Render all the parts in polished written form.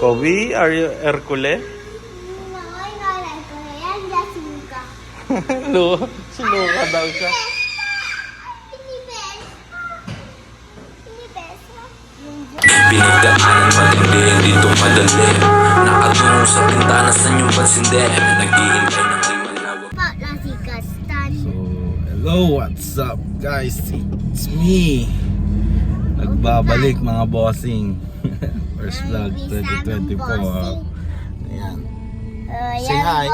Kobe, are you Hercule? No, I'm not Hercule. I'm just Luca. Si Luca daw siya. Pinagdaanan matindi, dito madali. Nakatungo sa bintana sa inyong pansindi. Naghihintay ng liwanag. So, hello, what's up guys? It's me. Nagbabalik mga bossing. First vlog 2024. Ayan. Say hi.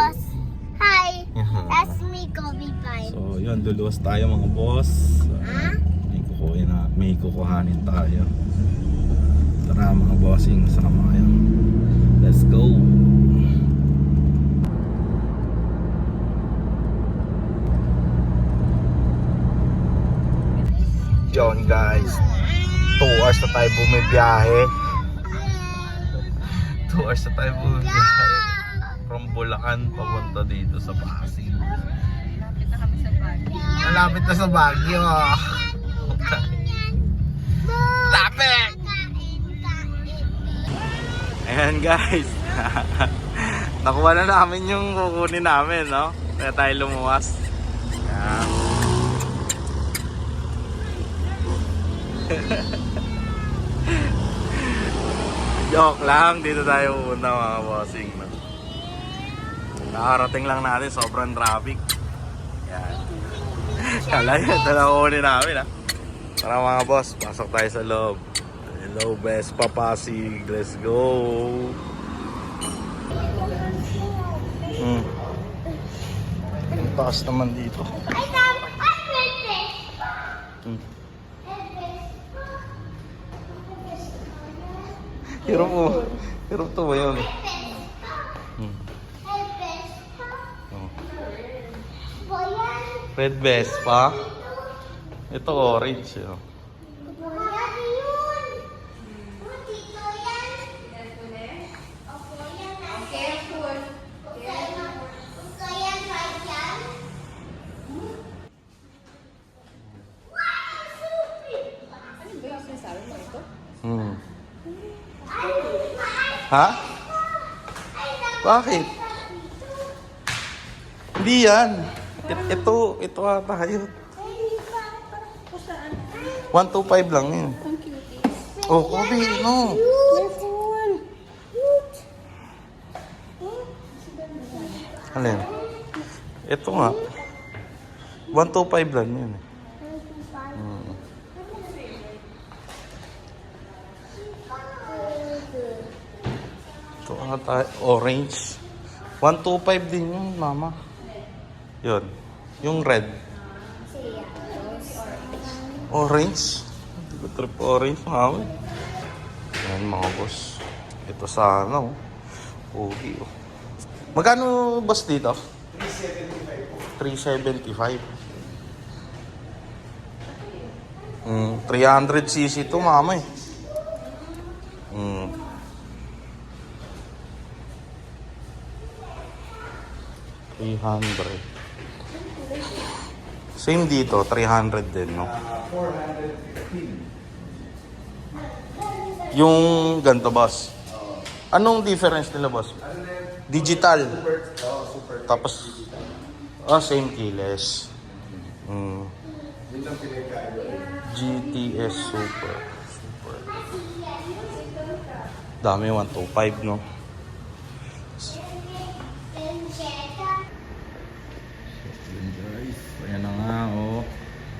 Hi. That's me, Kobe Pine. So, yun, luluwas tayo mga boss. May kukuhanin tayo. Tara mga bossing, sama kayo. Let's go. Yun guys, 2 hours na tayo bumibiyahe. 2 hours na tayo bumibiyahe from Bulacan papunta dito sa Pasig. Malapit na sa Baguio. Lapit! Ayan guys. Nakuha na namin yung kukunin namin, no? Kaya tayo lumuwas. Ayan. Joke lang, dito tayo pupunta mga bossing, no? Nakarating lang natin, sobrang traffic. Ayan. Kala yun, ito na kukunin namin, ha? Tara mga boss, pasok tayo sa loob. Hello, best Pasig. Let's go. Ang taas naman dito. Hirap mo. Hirap to ba yun? Red Vespa. Ito orange, oh. Ha? Bakit? Hindi yan. Ito ata yun. 125 lang yun. Oh, Kobe, no. Alin? Ito nga. 125 lang yun. Ito ata, orange. 125 din yun, mama. Yun. Yung red. Orange. Hindi ko trip orange, mama. Ayan mga boss. Ito sana, oh. Pogi, oh. Magkano boss dito? 375. 300cc to, mama, eh. 300. Same dito, 300 din, no? 415. Yung ganito, boss. Anong difference nila, boss? Digital. Super. Tapos, same keyless. GTS Super. Dami, 125, no? Ayan na nga, oh.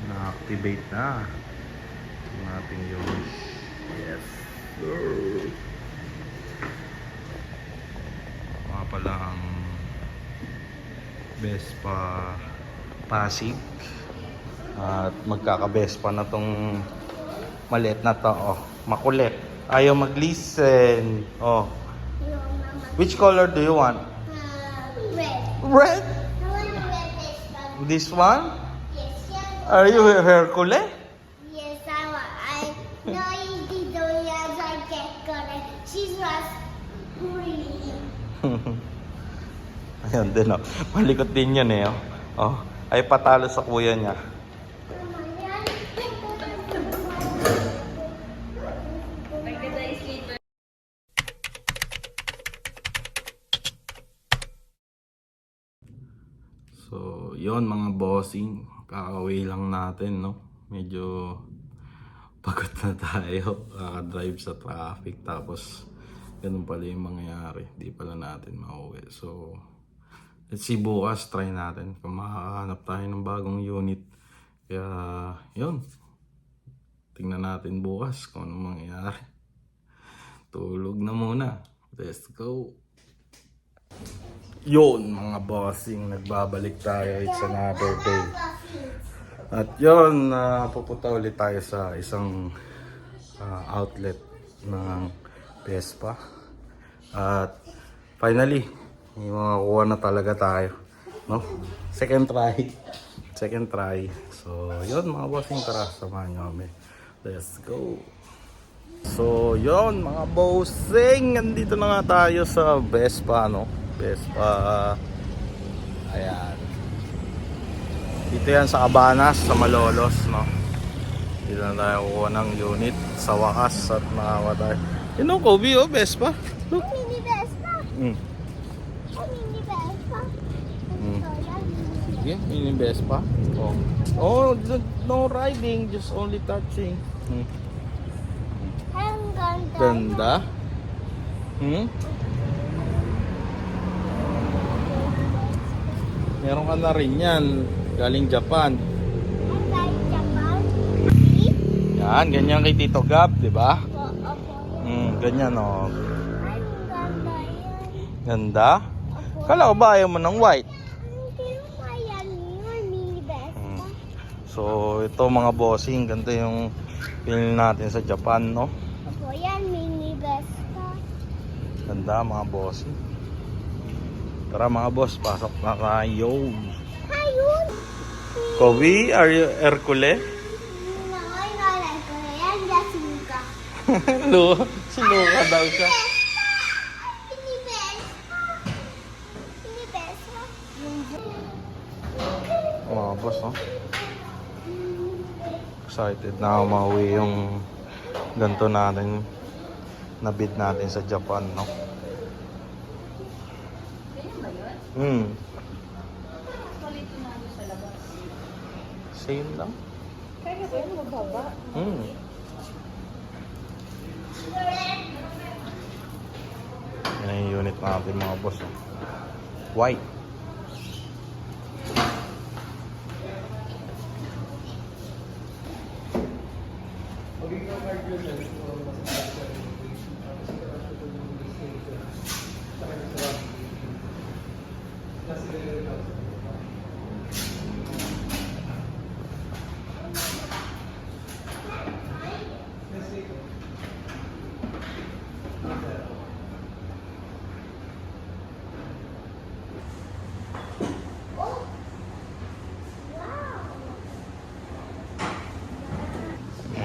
Na-activate na ang ating yung yes sir. Mga pala ang Vespa Pasig. At magkaka-Vespa na tong maliit na to, oh. Makulit. Ayaw mag-listen. Oh. Which color do you want? Red. Red? I want a red Vespa. This one? Yes, yeah. Are you Hercule? Yes, I want. No, you don't have like that color. She's was green. Ayan din, oh. Malikot din yan, eh, oh. Oh. Ay patalo sa kuya niya. So, yon mga bossing. Kakaway lang natin, no? Medyo pagod na tayo. Kakadrive sa traffic. Tapos, ganun pala yung mangyayari. Di pala natin mauwi. So, let's see bukas. Try natin kung makakahanap tayo ng bagong unit. Kaya, yun. Tingnan natin bukas kung anong mangyayari. Tulog na muna. Let's go. Yun mga bossing, nagbabalik tayo. It's another day. At yun, pupunta ulit tayo sa isang outlet ng Vespa. At finally, may makakuha na talaga tayo, no? Second try. So yun mga bossing, tara, samahan nyo kami. Let's go. So yun mga bossing, nandito na nga tayo sa Vespa, no? Vespa, ayan, dito yan sa Cabanas, sa Malolos, no? Dito na tayo kukuha ng unit sa wakas at makawa tayo. You know, Kobe, oh, Vespa. Look. Mini Vespa. Mm. Mini Vespa. Yeah, mini Vespa. Oh, no riding, just only touching. Ang ganda. Ganda. Meron ka na rin yan, galing Japan. Ang galing Japan. Yan, ganyan kay Tito Gab, di ba? Opo. Ganyan, oh. Ang ganda yan. Ganda. Kala ko ba ayaw mo ng white? Hindi mo kaya yun, mini Vespa. So, ito mga bossing, ganito yung pinili natin sa Japan, no? Opo, yan, mini Vespa. Ganda mga bossing. Tara mga boss, pasok na tayo. Ayun. Kobe, are you Hercule? No, like ko na yan, Jessica. Si Luca daw siya. Mini Vespa. Mini Vespa. Mga boss, no? Excited na ako mauwi yung ganito natin, nabid natin sa Japan, no? Same lang. Kaya ba yun mababa? Yan yung unit natin mga boss, no? White.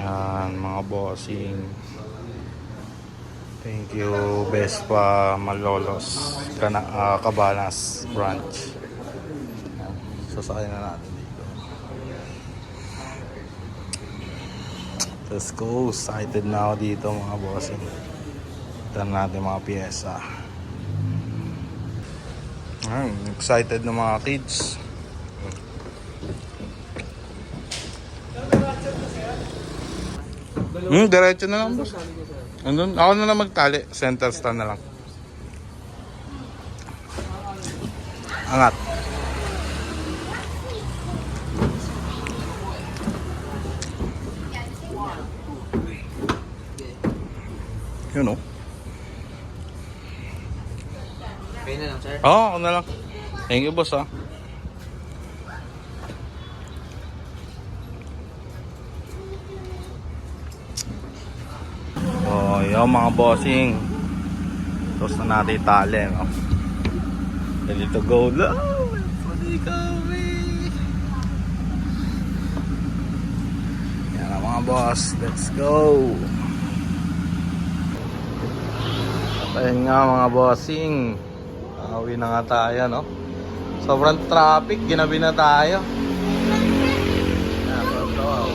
Yan mga bossing. Thank you Vespa Malolos Cabanas branch. Yan. Sasakay na natin dito. Let's go. Excited na ako dito mga bossing. Tignan natin mga piyesa. Excited na mga kids. Diretso na lang boss. Andun, ako na lang magtali. Center stand na lang. Angat. Yun o. Kayo na lang, sir. Oo, ako na lang. Thank you boss ha. Oh, yung mga bossing. Tapos na natin itali, no? Ready to go lang. Ready kami. Yan na mga boss. Let's go. At ayun nga mga bossing. Uwi na nga tayo, no? Sobrang traffic. Ginabi na tayo. Yan, bro.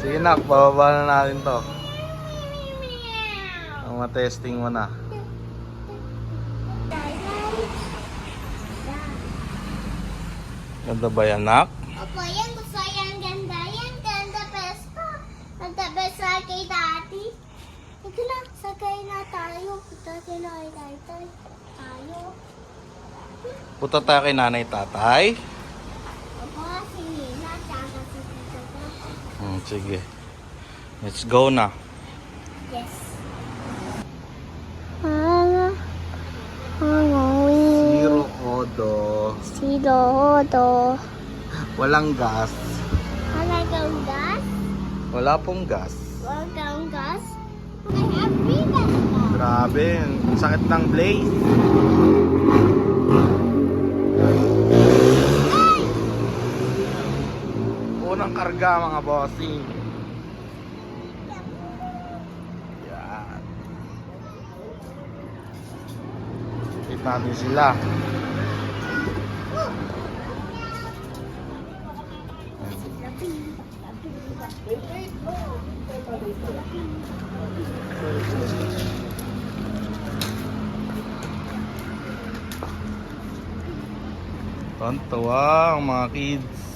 Sige nak, bababa na natin to. Ang matesting mo na. Ganda ba yan, nak? Opo, yan gusto yan ganda. Yan ganda pesto. Ganda pesto kay Daddy. Ito na, sakay na tayo. Sakay na kay Tatay. Tayo. Punta tayo kay nanay tatay. Opo, si Nina, tsaka si Tito ko. Sige. Let's go na. Yes. Zero Odo. Silo Odo. Walang gas. Halagang gas? Wala pong gas. Halagang gas? I have ribbon now. Grabe. Ang sakit ng blade. Unang karga mga bossing. Yan. Kita natin sila. Tontuwa ang mga kids.